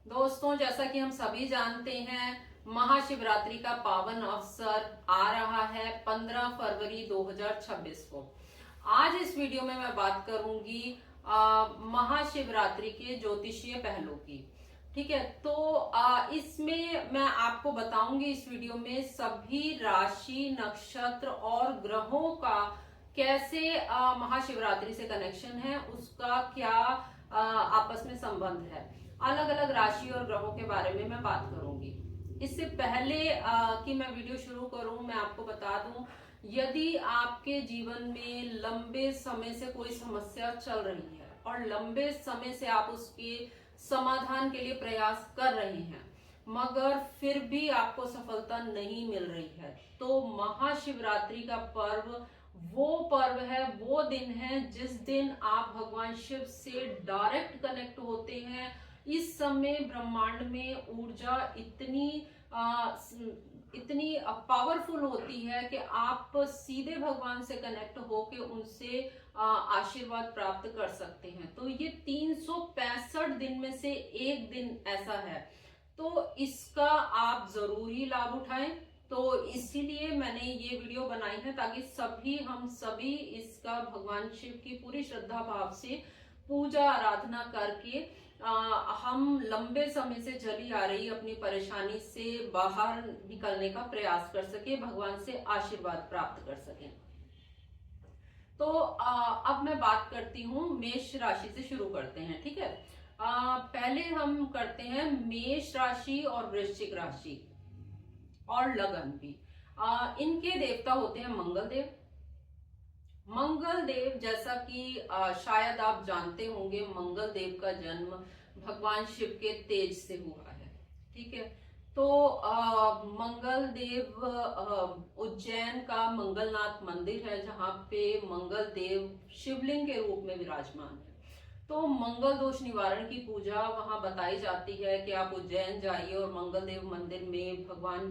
दोस्तों, जैसा कि हम सभी जानते हैं, महाशिवरात्रि का पावन अवसर आ रहा है 15 फरवरी 2026 को। आज इस वीडियो में मैं बात करूंगी महाशिवरात्रि के ज्योतिषीय पहलू की। ठीक है, तो इसमें मैं आपको बताऊंगी इस वीडियो में सभी राशि, नक्षत्र और ग्रहों का कैसे महाशिवरात्रि से कनेक्शन है, उसका क्या आपस में संबंध है। अलग अलग राशि और ग्रहों के बारे में मैं बात करूंगी। इससे पहले कि मैं वीडियो शुरू करूं, मैं आपको बता दूं, यदि आपके जीवन में लंबे समय से कोई समस्या चल रही है और लंबे समय से आप उसके समाधान के लिए प्रयास कर रहे हैं मगर फिर भी आपको सफलता नहीं मिल रही है, तो महाशिवरात्रि का पर्व वो पर्व है, वो दिन है जिस दिन आप भगवान शिव से डायरेक्ट कनेक्ट होते हैं। इस समय ब्रह्मांड में ऊर्जा इतनी पावरफुल होती है कि आप सीधे भगवान से कनेक्ट होके उनसे आशीर्वाद प्राप्त कर सकते हैं। तो ये 365 दिन में से एक दिन ऐसा है, तो इसका आप जरूरी लाभ उठाएं। तो इसीलिए मैंने ये वीडियो बनाई है ताकि हम सभी इसका भगवान शिव की पूरी श्रद्धा भाव से पूजा आराधना करके हम लंबे समय से चली आ रही अपनी परेशानी से बाहर निकलने का प्रयास कर सके, भगवान से आशीर्वाद प्राप्त कर सके। तो अब मैं बात करती हूँ, मेष राशि से शुरू करते हैं। ठीक है, पहले हम करते हैं मेष राशि और वृश्चिक राशि और लगन भी। इनके देवता होते हैं मंगल देव। मंगल देव, जैसा कि शायद आप जानते होंगे, मंगल देव का जन्म भगवान शिव के तेज से हुआ है। ठीक है, तो मंगल देव उज्जैन का मंगलनाथ मंदिर है जहां पे मंगल देव शिवलिंग के रूप में विराजमान है। तो मंगल दोष निवारण की पूजा वहां बताई जाती है कि आप उज्जैन जाइए और मंगल देव मंदिर में भगवान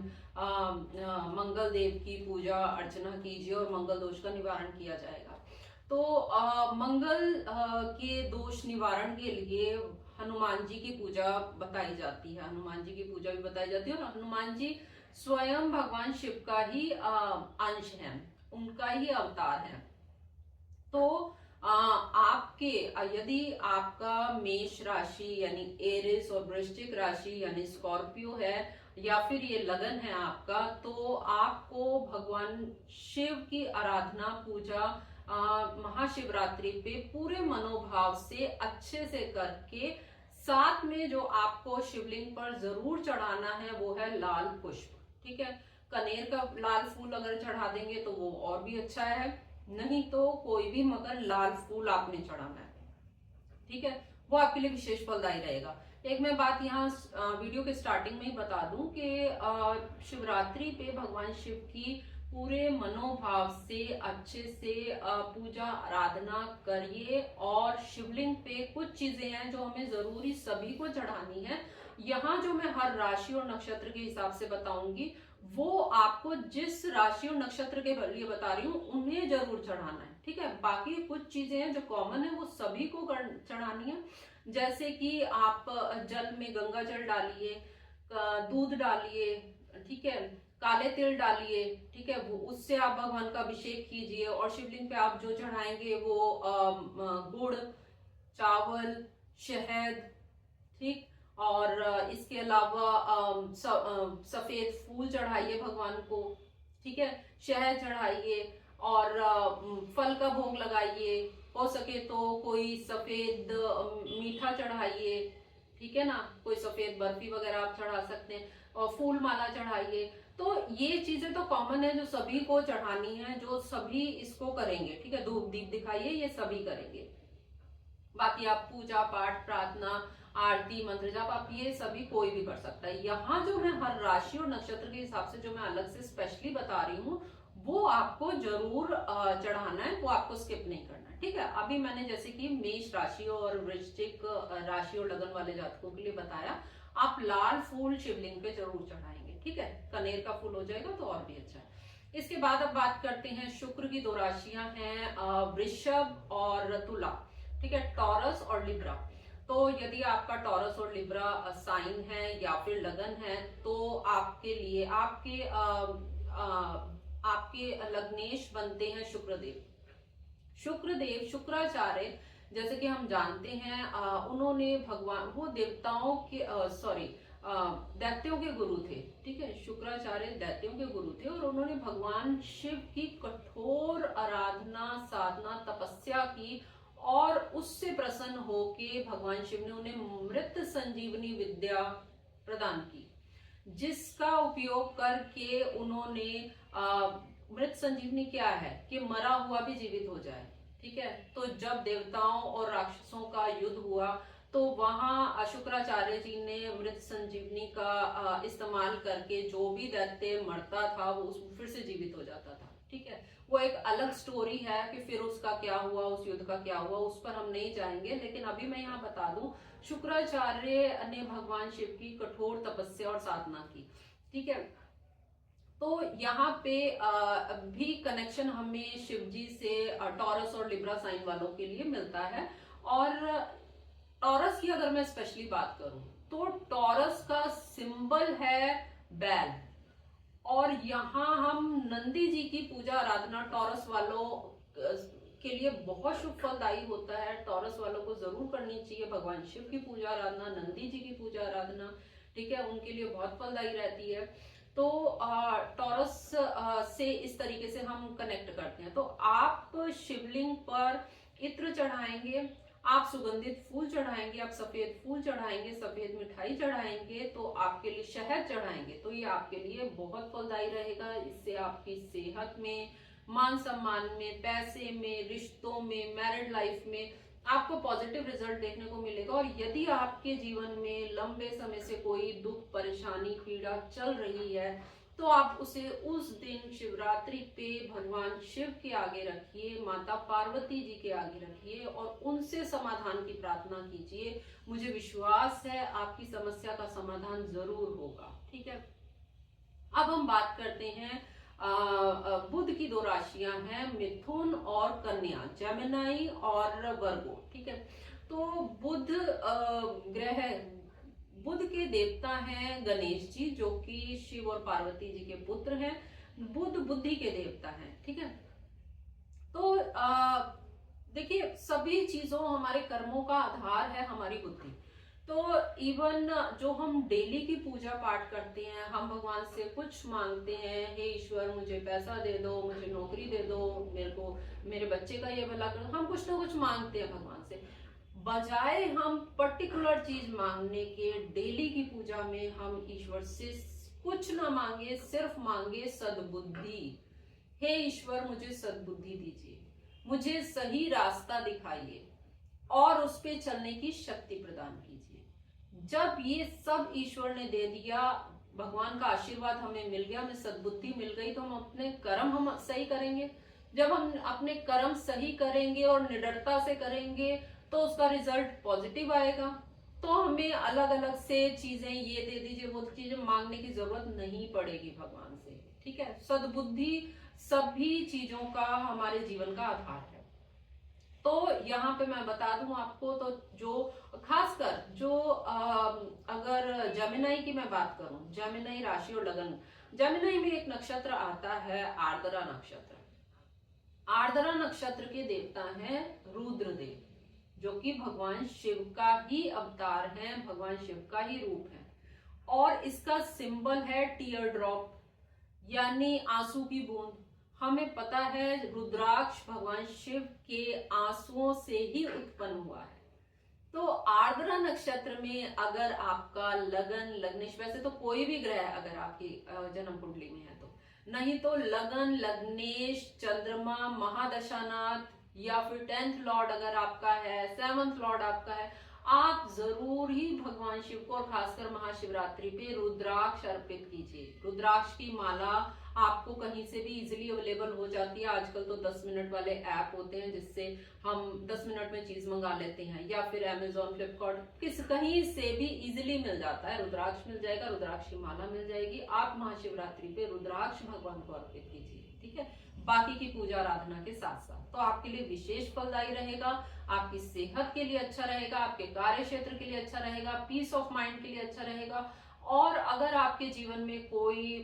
मंगल देव की पूजा अर्चना कीजिए और मंगल दोष का निवारण किया जाएगा। तो मंगल के दोष निवारण के लिए हनुमान जी की पूजा बताई जाती है, हनुमान जी की पूजा भी बताई जाती है। और हनुमान जी स्वयं भगवान शिव का ही अंश है, उनका ही अवतार है। तो आपके यदि आपका मेष राशि यानी एरिस और वृश्चिक राशि यानी स्कॉर्पियो है या फिर ये लगन है आपका, तो आपको भगवान शिव की आराधना पूजा महाशिवरात्रि पे पूरे मनोभाव से अच्छे से करके, साथ में जो आपको शिवलिंग पर जरूर चढ़ाना है वो है लाल पुष्प। ठीक है, कनेर का लाल फूल अगर चढ़ा देंगे तो वो और भी अच्छा है, नहीं तो कोई भी मगर लाल फूल आपने चढ़ाना है। ठीक है, वो आपके लिए विशेष फलदायी रहेगा। एक मैं बात यहाँ वीडियो के स्टार्टिंग में ही बता दूं कि शिवरात्रि पे भगवान शिव की पूरे मनोभाव से अच्छे से पूजा आराधना करिए। और शिवलिंग पे कुछ चीजें हैं जो हमें जरूरी सभी को चढ़ानी है। यहाँ जो मैं हर राशि और नक्षत्र के हिसाब से बताऊंगी वो आपको जिस राशि और नक्षत्र के लिए बता रही हूँ उन्हें जरूर चढ़ाना है। ठीक है, बाकी कुछ चीजें हैं जो कॉमन है वो सभी को चढ़ानी है। जैसे कि आप जल में गंगा जल डालिए, दूध डालिए, ठीक है, काले तिल डालिए। ठीक है, वो उससे आप भगवान का अभिषेक कीजिए। और शिवलिंग पे आप जो चढ़ाएंगे वो गुड़, चावल, शहद, ठीक, और इसके अलावा सफेद फूल चढ़ाइए भगवान को। ठीक है, शहद चढ़ाइए और फल का भोग लगाइए। हो सके तो कोई सफेद मीठा चढ़ाइए। ठीक है ना, कोई सफेद बर्फी वगैरह आप चढ़ा सकते हैं और फूल माला चढ़ाइए। तो ये चीजें तो कॉमन है जो सभी को चढ़ानी है, जो सभी इसको करेंगे। ठीक है, धूप दीप दिखाइए, ये सभी करेंगे। बाकी आप पूजा पाठ, प्रार्थना, आरती, मंत्र जाप, आप ये सभी कोई भी कर सकता है। यहाँ जो मैं हर राशि और नक्षत्र के हिसाब से जो मैं अलग से स्पेशली बता रही हूँ वो आपको जरूर चढ़ाना है, वो आपको स्किप नहीं करना है। ठीक है, अभी मैंने जैसे कि मेष राशि और वृश्चिक राशि और लगन वाले जातकों के लिए बताया, आप लाल फूल शिवलिंग पे जरूर चढ़ाएंगे। ठीक है, कनेर का फूल हो जाएगा तो और भी अच्छा है। इसके बाद अब बात करते हैं, शुक्र की दो राशियां हैं वृषभ और तुला। ठीक है, टॉरस और लिब्रा। तो यदि आपका टॉरस और लिब्रा साइन है या फिर लगन है, तो आपके लिए आपके लग्नेश बनते हैं शुक्रदेव। शुक्राचार्य, जैसे कि हम जानते हैं, उन्होंने भगवान, वो देवताओं के दैत्यों के गुरु थे। ठीक है, शुक्राचार्य दैत्यों के गुरु थे और उन्होंने भगवान शिव की कठोर आराधना, साधना, तपस्या की और उससे प्रसन्न होके भगवान शिव ने उन्हें मृत संजीवनी विद्या प्रदान की, जिसका उपयोग करके उन्होंने मृत संजीवनी क्या है कि मरा हुआ भी जीवित हो जाए। ठीक है, तो जब देवताओं और राक्षसों का युद्ध हुआ तो वहां शुक्राचार्य जी ने मृत संजीवनी का इस्तेमाल करके जो भी दैत्य मरता था वो फिर से जीवित हो जाता था। ठीक है, वो एक अलग स्टोरी है कि फिर उसका क्या हुआ, उस युद्ध का क्या हुआ, उस पर हम नहीं जाएंगे। लेकिन अभी मैं यहाँ बता दूं, शुक्राचार्य ने भगवान शिव की कठोर तपस्या और साधना की। ठीक है, तो यहाँ पे भी कनेक्शन हमें शिव जी से टॉरस और लिब्रा साइन वालों के लिए मिलता है। और टॉरस की अगर मैं स्पेशली बात करूं तो टॉरस का सिंबल है बैल, और यहाँ हम नंदी जी की पूजा आराधना टॉरस वालों के लिए बहुत शुभ फलदायी होता है। टॉरस वालों को जरूर करनी चाहिए भगवान शिव की पूजा आराधना, नंदी जी की पूजा आराधना। ठीक है, उनके लिए बहुत फलदायी रहती है। तो टॉरस से इस तरीके से हम कनेक्ट करते हैं। तो आप शिवलिंग पर इत्र चढ़ाएंगे, आप सुगंधित फूल चढ़ाएंगे, आप सफेद फूल चढ़ाएंगे, सफेद मिठाई चढ़ाएंगे, तो आपके लिए शहद चढ़ाएंगे, तो ये आपके लिए बहुत फलदायी रहेगा। इससे आपकी सेहत में, मान सम्मान में, पैसे में, रिश्तों में, मैरिड लाइफ में आपको पॉजिटिव रिजल्ट देखने को मिलेगा। और यदि आपके जीवन में लंबे समय से कोई दुख, परेशानी, पीड़ा चल रही है, तो आप उसे उस दिन शिवरात्रि पे भगवान शिव के आगे रखिए, माता पार्वती जी के आगे रखिए और उनसे समाधान की प्रार्थना कीजिए। मुझे विश्वास है आपकी समस्या का समाधान जरूर होगा। ठीक है, अब हम बात करते हैं बुध की दो राशियां हैं, मिथुन और कन्या, जेमिनाई और वर्गो। ठीक है, तो बुध के देवता हैं गणेश जी, जो कि शिव और पार्वती जी के पुत्र हैं। बुध बुद्धि के देवता हैं। ठीक है, तो देखिए, सभी चीजों, हमारे कर्मों का आधार है हमारी बुद्धि। तो इवन जो हम डेली की पूजा पाठ करते हैं, हम भगवान से कुछ मांगते हैं, हे ईश्वर मुझे पैसा दे दो, मुझे नौकरी दे दो, मेरे को मेरे बच्चे का ये भला कर दो, हम कुछ ना कुछ मांगते हैं भगवान से। बजाय हम पर्टिकुलर चीज मांगने के, डेली की पूजा में हम ईश्वर से कुछ ना मांगे, सिर्फ मांगे सद्बुद्धि। हे ईश्वर मुझे सद्बुद्धि दीजिए, मुझे सही रास्ता दिखाइए और उस पे चलने की शक्ति प्रदान कीजिए। जब ये सब ईश्वर ने दे दिया, भगवान का आशीर्वाद हमें मिल गया, हमें सद्बुद्धि मिल गई, तो हम अपने कर्म हम सही करेंगे। जब हम अपने कर्म सही करेंगे और निडरता से करेंगे तो उसका रिजल्ट पॉजिटिव आएगा। तो हमें अलग अलग से चीजें, ये दे दीजिए, वो चीजें मांगने की जरूरत नहीं पड़ेगी भगवान से। ठीक है, सद्बुद्धि सभी चीजों का हमारे जीवन का आधार है। तो यहाँ पे मैं बता दूं आपको, तो जो खासकर जो अगर जेमिनाई की मैं बात करूं, जेमिनाई राशि और लगन, जेमिनाई में एक नक्षत्र आता है आर्द्रा नक्षत्र। आर्द्रा नक्षत्र के देवता हैं रुद्रदेव, जो कि भगवान शिव का ही अवतार है, भगवान शिव का ही रूप है। और इसका सिंबल है टीयर ड्रॉप, यानी आंसू की बूंद। हमें पता है रुद्राक्ष भगवान शिव के आंसुओं से ही उत्पन्न हुआ है। तो आर्द्रा नक्षत्र में अगर आपका लगन, लग्नेश, वैसे तो कोई भी ग्रह अगर आपकी जन्म कुंडली में है तो, नहीं तो लगन, लग्नेश, चंद्रमा, महादशानाथ या फिर 10th लॉर्ड अगर आपका है, 7th लॉर्ड आपका है, आप जरूर ही भगवान शिव को और खासकर महाशिवरात्रि पे रुद्राक्ष अर्पित कीजिए। रुद्राक्ष की माला आपको कहीं से भी इजीली अवेलेबल हो जाती है। आजकल तो 10 मिनट वाले ऐप होते हैं जिससे हम 10 मिनट में चीज मंगा लेते हैं, या फिर अमेजोन, फ्लिपकार्ट, कहीं से भी इजीली मिल जाता है। रुद्राक्ष मिल जाएगा, रुद्राक्ष की माला मिल जाएगी। आप महाशिवरात्रि पे रुद्राक्ष भगवान को अर्पित कीजिए। ठीक है, बाकी की पूजा आराधना के साथ साथ। तो आपके लिए विशेष फलदायी रहेगा, आपकी सेहत के लिए अच्छा रहेगा, आपके कार्य क्षेत्र के लिए अच्छा रहेगा, पीस ऑफ माइंड के लिए अच्छा रहेगा। और अगर आपके जीवन में कोई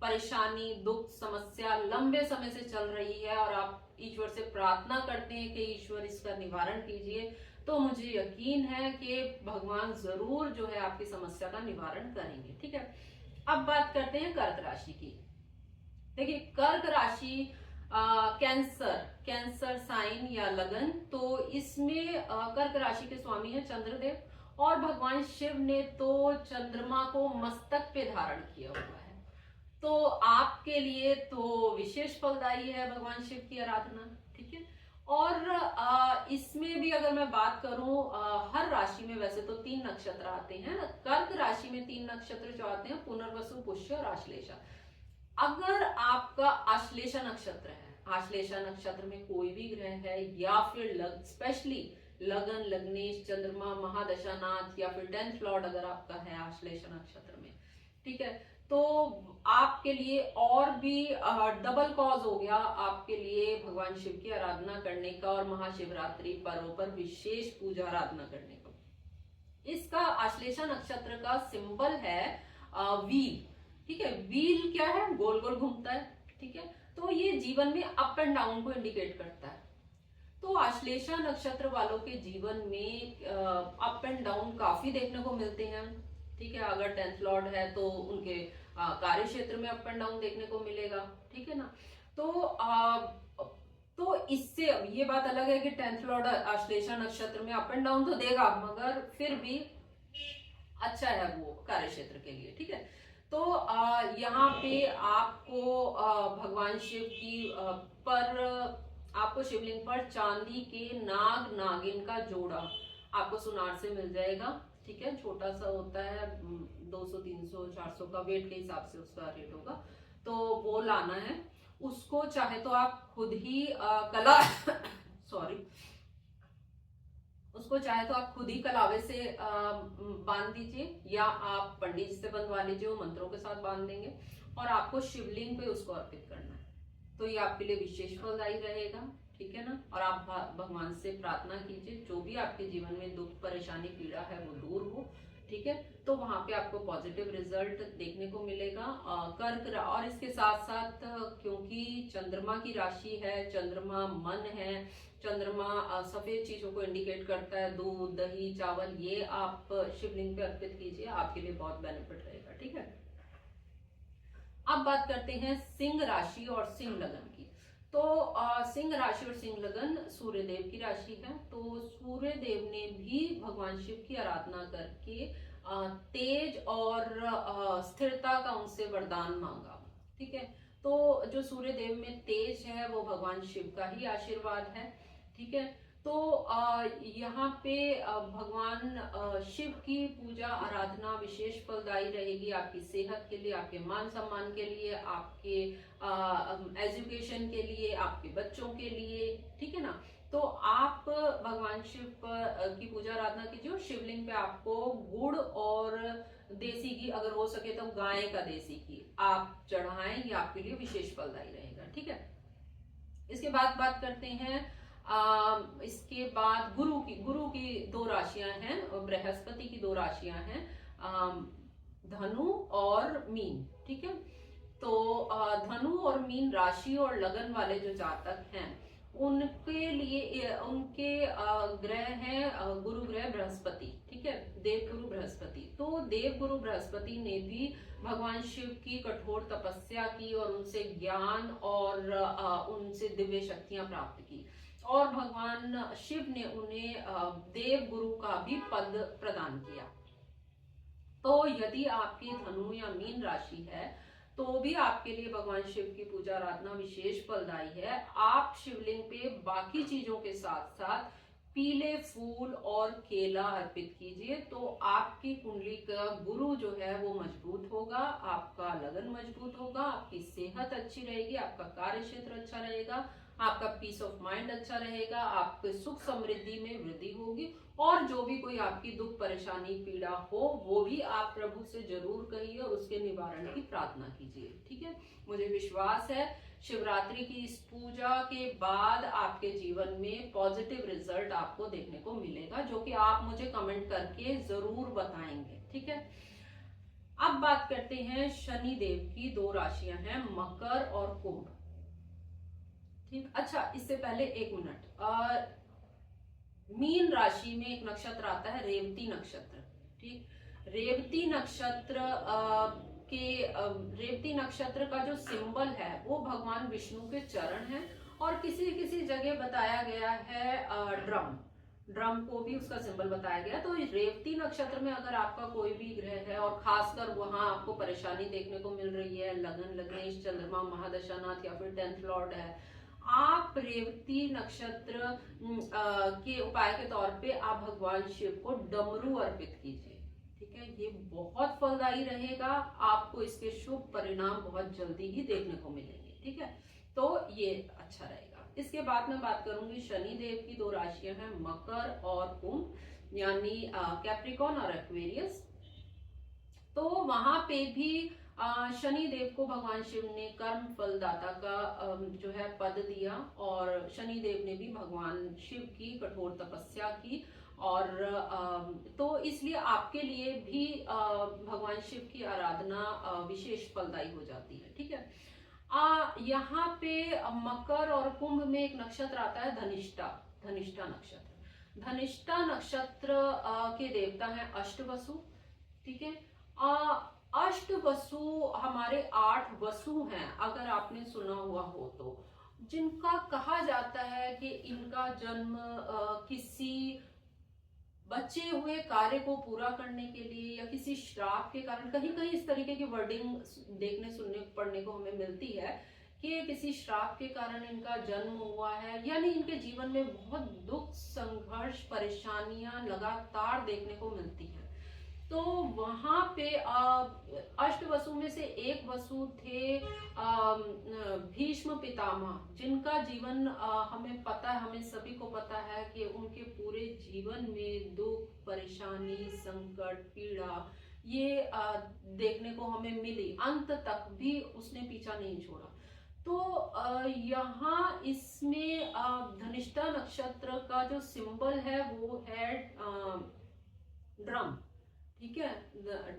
परेशानी, दुख, समस्या लंबे समय से चल रही है और आप ईश्वर से प्रार्थना करते हैं कि ईश्वर इसका निवारण कीजिए, तो मुझे यकीन है कि भगवान जरूर जो है आपकी समस्या का निवारण करेंगे। ठीक है, अब बात करते हैं कर्क राशि की। देखिए, कर्क राशि कैंसर साइन या लगन, तो इसमें कर्क राशि के स्वामी है चंद्रदेव, और भगवान शिव ने तो चंद्रमा को मस्तक पे धारण किया हुआ है। तो आपके लिए तो विशेष फलदायी है भगवान शिव की आराधना। ठीक है, और इसमें भी अगर मैं बात करूं, हर राशि में वैसे तो 3 नक्षत्र आते हैं। कर्क राशि में 3 नक्षत्र जो आते हैं, पुनर्वसु, पुष्य और आश्लेषा। अगर आपका आश्लेषा नक्षत्र है, आश्लेषा नक्षत्र में कोई भी ग्रह है, या फिर स्पेशली लगन, लग्नेश, चंद्रमा, महादशानाथ, या फिर 10th लॉर्ड अगर आपका है आश्लेषा नक्षत्र में, ठीक है, तो आपके लिए और भी डबल कॉज हो गया आपके लिए भगवान शिव की आराधना करने का और महाशिवरात्रि पर्व पर विशेष पूजा आराधना करने का। इसका आश्लेषा नक्षत्र का सिंबल है व्हील। ठीक है, व्हील क्या है? गोल गोल घूमता है। ठीक है, तो ये जीवन में अप एंड डाउन को इंडिकेट करता है। तो आश्लेषा नक्षत्र वालों के जीवन में अप एंड डाउन काफी देखने को मिलते हैं। ठीक है, अगर 10th लॉर्ड है तो उनके कार्य क्षेत्र में अप एंड डाउन देखने को मिलेगा। ठीक है ना, तो इससे अब ये बात अलग है कि 10th लॉर्ड आश्लेषा नक्षत्र में अप एंड डाउन तो देगा, मगर फिर भी अच्छा है वो कार्य क्षेत्र के लिए। ठीक है, तो यहाँ पे आपको भगवान शिव की पर आपको शिवलिंग पर चांदी के नाग नागिन का जोड़ा आपको सुनार से मिल जाएगा। ठीक है, छोटा सा होता है, 200, 300, 400 का वेट के हिसाब से उसका रेट होगा, तो वो लाना है। उसको चाहे तो आप खुद ही कला सॉरी उसको चाहे तो आप खुद ही कलावे से बांध दीजिए, या आप पंडित से बंधवा लीजिए, वो मंत्रों के साथ बांध देंगे, और आपको शिवलिंग पे उसको अर्पित करना है। तो ये आपके लिए विशेष फलदायी रहेगा। ठीक है ना, और आप भगवान से प्रार्थना कीजिए जो भी आपके जीवन में दुख, परेशानी, पीड़ा है वो दूर हो। ठीक है, तो वहां पे आपको पॉजिटिव रिजल्ट देखने को मिलेगा। कर्क, और इसके साथ साथ क्योंकि चंद्रमा की राशि है, चंद्रमा मन है, चंद्रमा सफेद चीजों को इंडिकेट करता है, दूध, दही, चावल, ये आप शिवलिंग पे अर्पित कीजिए, आपके लिए बहुत बेनिफिट रहेगा। ठीक है, अब बात करते हैं सिंह राशि और सिंह लगन की। तो सिंह राशि और सिंह लगन सूर्यदेव की राशि है। तो सूर्यदेव ने भी भगवान शिव की आराधना करके तेज और स्थिरता का उनसे वरदान मांगा। ठीक है, तो जो सूर्यदेव में तेज है वो भगवान शिव का ही आशीर्वाद है। ठीक है, तो यहाँ पे भगवान शिव की पूजा आराधना विशेष फलदायी रहेगी आपकी सेहत के लिए, आपके मान सम्मान के लिए, आपके एजुकेशन के लिए, आपके बच्चों के लिए। ठीक है ना, तो आप भगवान शिव की पूजा आराधना कीजिए, और शिवलिंग पे आपको गुड़ और देसी घी, अगर हो सके तो गाय का देसी घी आप चढ़ाएं, ये आपके लिए विशेष फलदायी रहेगा। ठीक है, इसके बाद बात करते हैं इसके बाद गुरु की 2 राशियां हैं, बृहस्पति की 2 राशियां हैं, धनु और मीन। ठीक है, तो धनु और मीन राशि और लगन वाले जो जातक हैं उनके लिए उनके ग्रह हैं गुरु ग्रह बृहस्पति। ठीक है, देव गुरु बृहस्पति। तो देव गुरु बृहस्पति ने भी भगवान शिव की कठोर तपस्या की और उनसे ज्ञान और उनसे दिव्य शक्तियां प्राप्त की, और भगवान शिव ने उन्हें देव गुरु का भी पद प्रदान किया। तो यदि आपकी धनु या मीन राशि है तो भी आपके लिए भगवान शिव की पूजा आराधना विशेष फलदायी है। आप शिवलिंग पे बाकी चीजों के साथ साथ पीले फूल और केला अर्पित कीजिए, तो आपकी कुंडली का गुरु जो है वो मजबूत होगा, आपका लगन मजबूत होगा, आपकी सेहत अच्छी रहेगी, आपका कार्य क्षेत्र अच्छा रहेगा, आपका पीस ऑफ माइंड अच्छा रहेगा, आपके सुख समृद्धि में वृद्धि होगी, और जो भी कोई आपकी दुख परेशानी पीड़ा हो वो भी आप प्रभु से जरूर कहिए और उसके निवारण की प्रार्थना कीजिए। ठीक है, मुझे विश्वास है शिवरात्रि की इस पूजा के बाद आपके जीवन में पॉजिटिव रिजल्ट आपको देखने को मिलेगा, जो कि आप मुझे कमेंट करके जरूर बताएंगे। ठीक है, अब बात करते हैं शनि देव की। दो राशियां हैं, मकर और कुंभ। ठीक, अच्छा इससे पहले एक मिनट, मीन राशि में एक नक्षत्र आता है रेवती नक्षत्र। ठीक, रेवती नक्षत्र रेवती नक्षत्र का जो सिंबल है वो भगवान विष्णु के चरण है, और किसी किसी जगह बताया गया है ड्रम को भी उसका सिंबल बताया गया। तो रेवती नक्षत्र में अगर आपका कोई भी ग्रह है और खासकर वहां आपको परेशानी देखने को मिल रही है, लगन, लग्नेश, चंद्रमा, महादशानाथ या फिर 10th लॉर्ड है, आप रेवती नक्षत्र के उपाय के तौर पे आप भगवान शिव को डमरू अर्पित कीजिए। ठीक है, ये बहुत फलदायी रहेगा, आपको इसके शुभ परिणाम बहुत जल्दी ही देखने को मिलेंगे। ठीक है, तो ये अच्छा रहेगा। इसके बाद मैं बात करूंगी शनि देव की। दो राशियां हैं, मकर और कुंभ, यानी कैप्रिकॉन और एक्वेरियस। तो वहां पे भी शनि देव को भगवान शिव ने कर्म फलदाता का जो है पद दिया, और शनि देव ने भी भगवान शिव की कठोर तपस्या की, और तो इसलिए आपके लिए भी भगवान शिव की आराधना विशेष फलदायी हो जाती है। ठीक है, यहाँ पे मकर और कुंभ में एक नक्षत्र आता है धनिष्ठा नक्षत्र। धनिष्ठा नक्षत्र के देवता हैं अष्टवसु। ठीक है, अष्ट वसु हमारे 8 वसु हैं, अगर आपने सुना हुआ हो तो, जिनका कहा जाता है कि इनका जन्म किसी बचे हुए कार्य को पूरा करने के लिए या किसी श्राप के कारण, कहीं कहीं इस तरीके की वर्डिंग देखने सुनने पढ़ने को हमें मिलती है कि किसी श्राप के कारण इनका जन्म हुआ है, यानी इनके जीवन में बहुत दुख, संघर्ष, परेशानियां लगातार देखने को मिलती हैं। तो वहां पे अष्ट वसु में से एक वसु थे भीष्म पितामह, जिनका जीवन हमें पता है, हमें सभी को पता है कि उनके पूरे जीवन में दुख, परेशानी, संकट, पीड़ा ये देखने को हमें मिली, अंत तक भी उसने पीछा नहीं छोड़ा। तो यहाँ इसमें धनिष्ठा नक्षत्र का जो सिंबल है वो है ड्रम। ठीक है,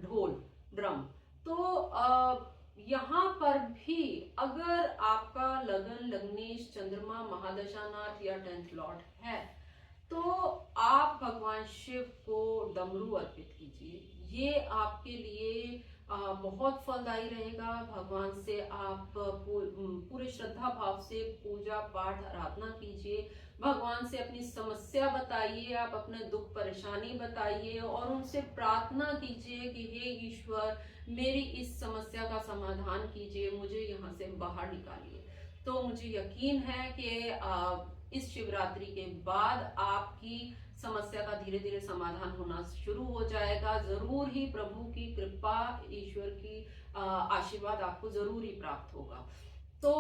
ढोल, ड्रम। तो यहाँ पर भी अगर आपका लगन, लग्नेश, चंद्रमा, महादशानाथ या 10th लॉर्ड है, तो आप भगवान शिव को डमरू अर्पित कीजिए। ये आपके लिए बहुत फलदायी रहेगा। भगवान से आप पूरे श्रद्धा भाव से पूजा पाठ आराधना कीजिए, भगवान से अपनी समस्या बताइए, आप अपने दुख परेशानी बताइए और उनसे प्रार्थना कीजिए कि हे ईश्वर, मेरी इस समस्या का समाधान कीजिए, मुझे यहाँ से बाहर निकालिए। तो मुझे यकीन है कि इस शिवरात्रि के बाद आपकी समस्या का धीरे धीरे समाधान होना शुरू हो जाएगा। जरूर ही प्रभु की कृपा, ईश्वर की आशीर्वाद आपको जरूर ही प्राप्त होगा। तो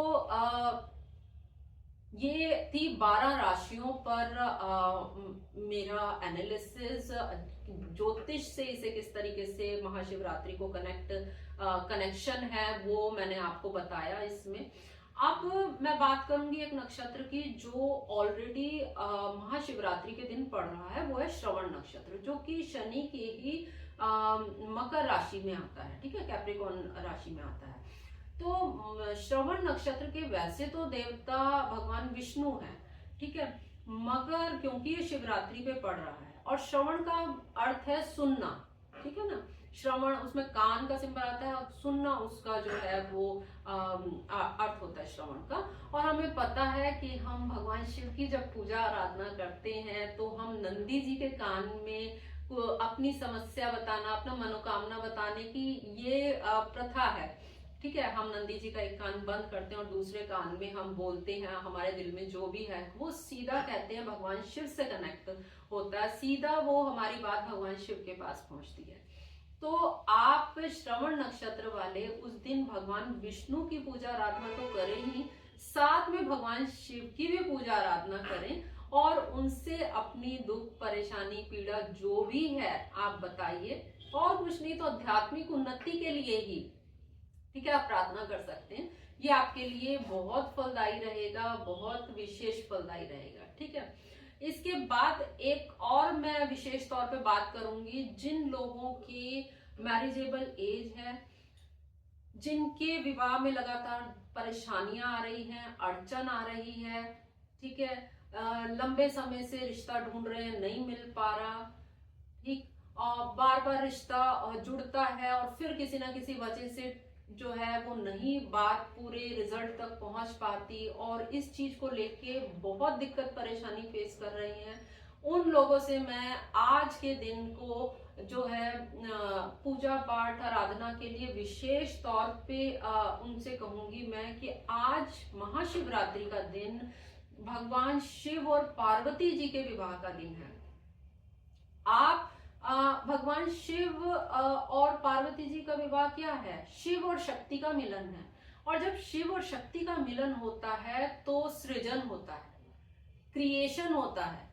ये थी 12 राशियों पर मेरा एनालिसिस। ज्योतिष से इसे किस तरीके से महाशिवरात्रि को कनेक्शन है वो मैंने आपको बताया इसमें। अब मैं बात करूंगी एक नक्षत्र की जो ऑलरेडी महाशिवरात्रि के दिन पड़ रहा है, वो है श्रवण नक्षत्र, जो कि शनि के ही मकर राशि में आता है। ठीक है, कैप्रिकॉन राशि में आता है। तो श्रवण नक्षत्र के वैसे तो देवता भगवान विष्णु हैं। ठीक है, मगर क्योंकि ये शिवरात्रि पे पड़ रहा है, और श्रवण का अर्थ है सुनना। ठीक है ना, श्रवण उसमें कान का सिंबल आता है, सुनना उसका जो है वो अर्थ होता है श्रवण का। और हमें पता है कि हम भगवान शिव की जब पूजा आराधना करते हैं तो हम नंदी जी के कान में अपनी समस्या बताना, अपना मनोकामना बताने की ये प्रथा है। ठीक है, हम नंदी जी का एक कान बंद करते हैं और दूसरे कान में हम बोलते हैं, हमारे दिल में जो भी है वो सीधा कहते हैं भगवान शिव से कनेक्ट होता है, सीधा वो हमारी बात भगवान शिव के पास पहुंचती है। तो आप श्रवण नक्षत्र वाले उस दिन भगवान विष्णु की पूजा आराधना तो करें ही, साथ में भगवान शिव की भी पूजा आराधना करें और उनसे अपनी दुख परेशानी पीड़ा जो भी है आप बताइए। और कुछ नहीं तो आध्यात्मिक उन्नति के लिए ही, ठीक है, आप प्रार्थना कर सकते हैं। ये आपके लिए बहुत फलदायी रहेगा, बहुत विशेष फलदायी रहेगा, ठीक है। इसके बाद एक और मैं विशेष तौर पे बात करूंगी, जिन लोगों की मैरिजेबल एज है, जिनके विवाह में लगातार परेशानियां आ रही हैं, अड़चन आ रही है, ठीक है, लंबे समय से रिश्ता ढूंढ रहे हैं, नहीं मिल पा रहा, ठीक, और बार बार रिश्ता जुड़ता है और फिर किसी ना किसी वजह से जो है वो नहीं बात पूरे रिजल्ट तक पहुंच पाती और इस चीज को लेके बहुत दिक्कत परेशानी फेस कर रही हैं, उन लोगों से मैं आज के दिन को जो है पूजा पाठ आराधना के लिए विशेष तौर पे उनसे कहूंगी मैं कि आज महाशिवरात्रि का दिन भगवान शिव और पार्वती जी के विवाह का दिन है। आप भगवान शिव और पार्वती जी का विवाह क्या है? शिव और शक्ति का मिलन है। और जब शिव और शक्ति का मिलन होता है तो सृजन होता है, क्रिएशन होता है,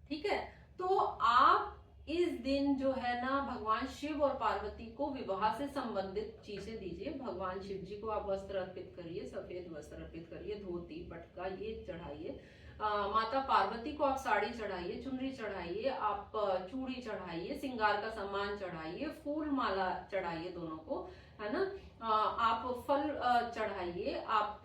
ठीक है। तो आप इस दिन जो है ना भगवान शिव और पार्वती को विवाह से संबंधित चीजें दीजिए। भगवान शिव जी को आप वस्त्र अर्पित करिए, सफेद वस्त्र अर्पित करिए, धोती पटका ये चढ़ाइए। माता पार्वती को आप साड़ी चढ़ाइए, चुनरी चढ़ाइए, आप चूड़ी चढ़ाइए, श्रृंगार का सामान चढ़ाइए, फूल माला चढ़ाइए दोनों को, है ना। आप फल चढ़ाइए, आप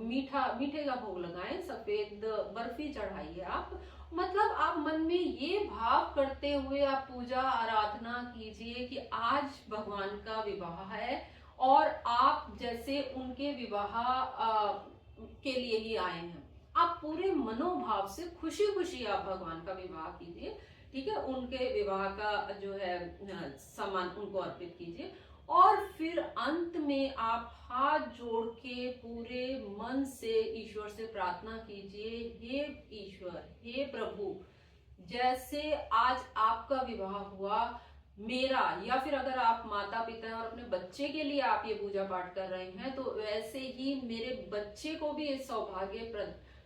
मीठे का भोग लगाएं, सफेद बर्फी चढ़ाइए। आप मतलब आप मन में ये भाव करते हुए आप पूजा आराधना कीजिए कि आज भगवान का विवाह है और आप जैसे उनके विवाह के लिए ही आए हैं। आप पूरे मनोभाव से खुशी खुशी आप भगवान का विवाह कीजिए, ठीक है। उनके विवाह का जो है सामान उनको अर्पित कीजिए और फिर अंत में आप हाथ जोड़ के पूरे मन से ईश्वर से प्रार्थना कीजिए, हे ईश्वर, हे प्रभु, जैसे आज आपका विवाह हुआ मेरा, या फिर अगर आप माता पिता हैं और अपने बच्चे के लिए आप ये पूजा पाठ कर रहे हैं तो वैसे ही मेरे बच्चे को भी ये सौभाग्य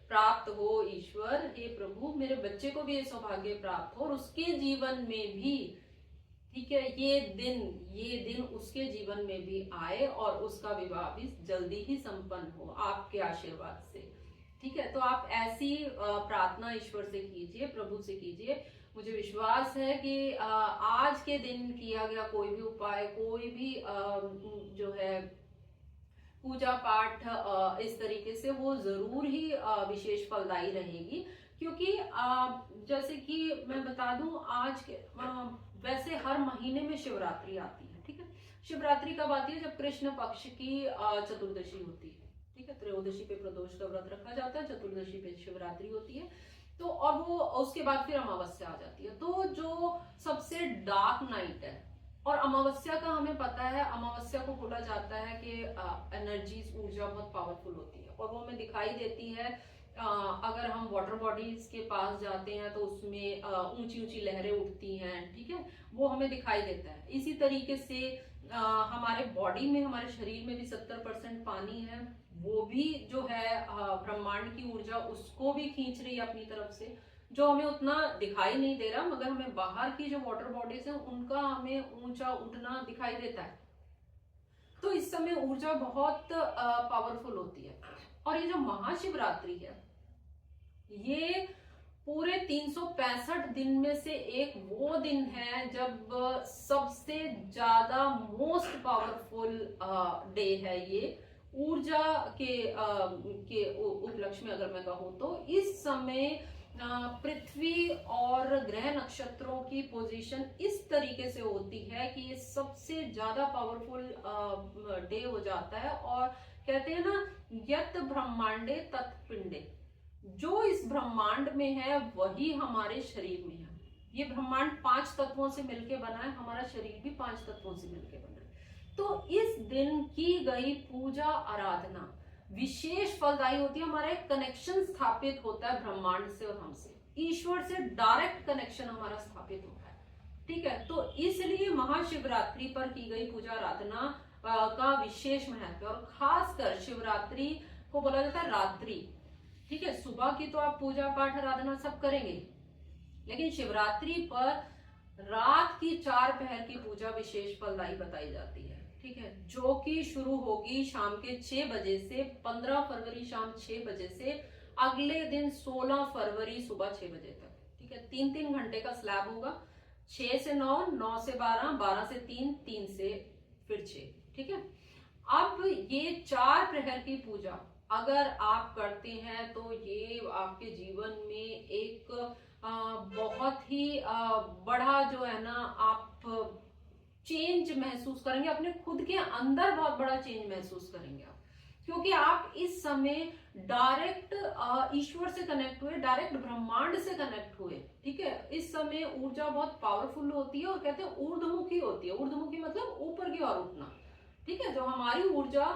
प्राप्त हो ईश्वर, हे प्रभु, मेरे बच्चे को भी ये सौभाग्य प्राप्त हो और उसके जीवन में भी, ठीक है, ये दिन उसके जीवन में भी आए और उसका विवाह भी जल्दी ही संपन्न हो आपके आशीर्वाद से, ठीक है। तो आप ऐसी प्रार्थना ईश्वर से कीजिए, प्रभु से कीजिए। मुझे विश्वास है कि आज के दिन किया गया कोई भी उपाय, कोई भी जो है पूजा पाठ इस तरीके से वो जरूर ही विशेष फलदायी रहेगी। क्योंकि जैसे कि मैं बता दूं, आज के वैसे हर महीने में शिवरात्रि आती है, ठीक है। शिवरात्रि कब आती है? जब कृष्ण पक्ष की चतुर्दशी होती है, ठीक है। त्रयोदशी पे प्रदोष का व्रत रखा जाता है, चतुर्दशी पे शिवरात्रि होती है। तो और वो उसके बाद फिर अमावस्या आ जाती है। तो जो सबसे डार्क नाइट है, और अमावस्या का हमें पता है, अमावस्या को बोला जाता है कि एनर्जीज, ऊर्जा बहुत पावरफुल होती है और वो हमें दिखाई देती है। अगर हम वाटर बॉडीज के पास जाते हैं तो उसमें ऊंची ऊंची लहरें उठती हैं, ठीक है, वो हमें दिखाई देता है। इसी तरीके से हमारे बॉडी में, हमारे शरीर में भी 70% पानी है, वो भी जो है ब्रह्मांड की ऊर्जा उसको भी खींच रही है अपनी तरफ से, जो हमें उतना दिखाई नहीं दे रहा, मगर हमें बाहर की जो वाटर बॉडीज है उनका हमें ऊंचा उठना दिखाई देता है। तो इस समय ऊर्जा बहुत पावरफुल होती है। और ये जो महाशिवरात्रि है, ये पूरे 365 दिन में से एक वो दिन है जब सबसे ज्यादा मोस्ट पावरफुल डे है। ये ऊर्जा के उपलक्ष्य में अगर मैं कहूँ तो इस समय पृथ्वी और ग्रह नक्षत्रों की पोजीशन इस तरीके से होती है कि ये सबसे ज्यादा पावरफुल डे हो जाता है। और कहते हैं ना, यत ब्रह्मांडे तत् पिंडे, जो इस ब्रह्मांड में है वही हमारे शरीर में है। ये ब्रह्मांड 5 तत्वों से मिलकर बना है, हमारा शरीर भी 5 तत्वों से मिलकर बना है। तो इस दिन की गई पूजा आराधना विशेष फलदायी होती है। हमारा एक कनेक्शन स्थापित होता है ब्रह्मांड से और हमसे, ईश्वर से डायरेक्ट कनेक्शन हमारा स्थापित होता है, ठीक है। तो इसलिए महाशिवरात्रि पर की गई पूजा आराधना का विशेष महत्व है। और खासकर शिवरात्रि को बोला जाता है रात्रि। ठीक है, सुबह की तो आप पूजा पाठ आराधना सब करेंगे, लेकिन शिवरात्रि पर रात की 4 पहर की पूजा विशेष फलदायी बताई जाती है। ठीक है, जो कि शुरू होगी शाम के 6 बजे से, 15 फरवरी शाम 6 बजे से अगले दिन 16 फरवरी सुबह 6 बजे तक। ठीक है, 3-3 घंटे का स्लैब होगा, 6 से 9, 9 से 12, 12 से 3, 3 से फिर 6। ठीक है, अब ये 4 प्रहर की पूजा अगर आप करते हैं तो ये आपके जीवन में एक बहुत ही बड़ा जो है ना, आप चेंज महसूस करेंगे, अपने खुद के अंदर बहुत बड़ा चेंज महसूस करेंगे आप, क्योंकि आप इस समय डायरेक्ट ईश्वर से कनेक्ट हुए, डायरेक्ट ब्रह्मांड से कनेक्ट हुए। ठीक है, इस समय ऊर्जा बहुत पावरफुल होती है और कहते हैं ऊर्ध्वमुखी होती है। ऊर्ध्वमुखी मतलब ऊपर की ओर उठना। ठीक है, जो हमारी ऊर्जा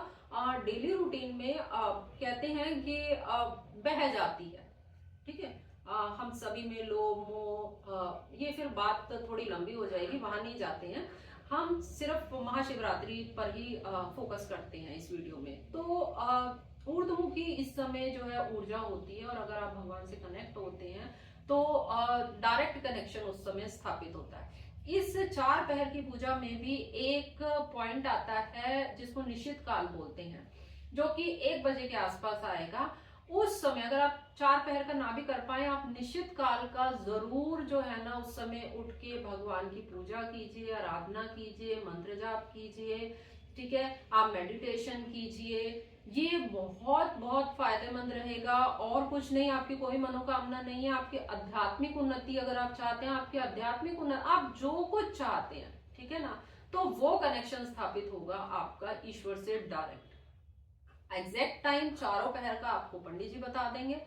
डेली रूटीन में कहते हैं कि बह जाती है। ठीक है, हम सभी में लोभ मोह, ये फिर बात थोड़ी लंबी हो जाएगी, वहां नहीं जाते हैं, हम सिर्फ महाशिवरात्रि पर ही फोकस करते हैं इस वीडियो में। तो ऊर्ध्वमुखी इस समय जो है ऊर्जा होती है, और अगर आप भगवान से कनेक्ट होते हैं तो डायरेक्ट कनेक्शन उस समय स्थापित होता है। इस 4 पहर की पूजा में भी एक पॉइंट आता है जिसको निश्चित काल बोलते हैं, जो कि 1 बजे के आसपास आएगा। उस समय अगर आप 4 पहर का ना भी कर पाए, आप निश्चित काल का जरूर जो है ना उस समय उठ के भगवान की पूजा कीजिए, आराधना कीजिए, मंत्र जाप कीजिए। ठीक है, आप मेडिटेशन कीजिए, ये बहुत बहुत फायदेमंद रहेगा। और कुछ नहीं, आपकी कोई मनोकामना नहीं है, आपकी आध्यात्मिक उन्नति अगर आप चाहते हैं, आपकी आध्यात्मिक उन्नति, आप जो कुछ चाहते हैं, ठीक है ना, तो वो कनेक्शन स्थापित होगा आपका ईश्वर से डायरेक्ट। एग्जैक्ट टाइम 4 पहर का आपको पंडित जी बता देंगे,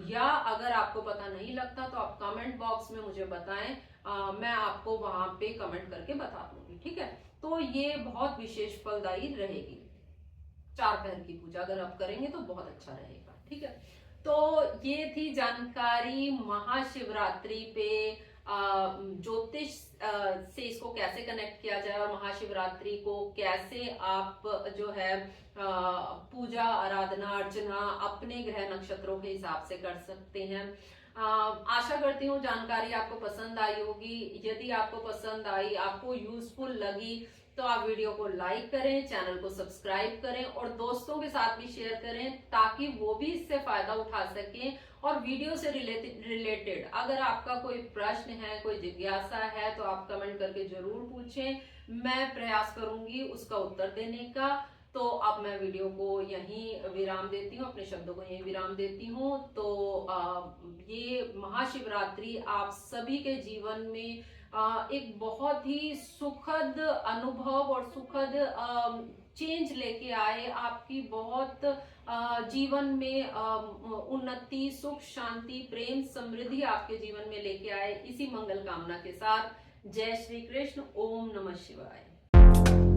या अगर आपको पता नहीं लगता तो आप कमेंट बॉक्स में मुझे बताएं, मैं आपको वहां पे कमेंट करके बता दूंगी। ठीक है, तो ये बहुत विशेष फलदायी रहेगी। 4 पहर की पूजा अगर आप करेंगे तो बहुत अच्छा रहेगा। ठीक है, तो ये थी जानकारी महाशिवरात्रि पे ज्योतिष से इसको कैसे कनेक्ट किया जाए, और महाशिवरात्रि को कैसे आप जो है पूजा आराधना अर्चना अपने ग्रह नक्षत्रों के हिसाब से कर सकते हैं। आशा करती हूँ जानकारी आपको पसंद आई होगी। यदि आपको पसंद आई, आपको यूजफुल लगी, तो आप वीडियो को लाइक करें, चैनल को सब्सक्राइब करें और दोस्तों के साथ भी शेयर करें, ताकि वो भी इससे फायदा उठा सकें। और वीडियो से रिलेटेड अगर आपका कोई प्रश्न है, कोई जिज्ञासा है, तो आप कमेंट करके जरूर पूछें, मैं प्रयास करूंगी उसका उत्तर देने का। तो अब मैं वीडियो को यहीं विराम देती हूँ, अपने शब्दों को यहीं विराम देती हूँ। तो ये महाशिवरात्रि आप सभी के जीवन में एक बहुत ही सुखद अनुभव और सुखद चेंज लेके आए, आपकी बहुत जीवन में उन्नति, सुख, शांति, प्रेम, समृद्धि आपके जीवन में लेके आए, इसी मंगल कामना के साथ। जय श्री कृष्ण। ओम नमः शिवाय।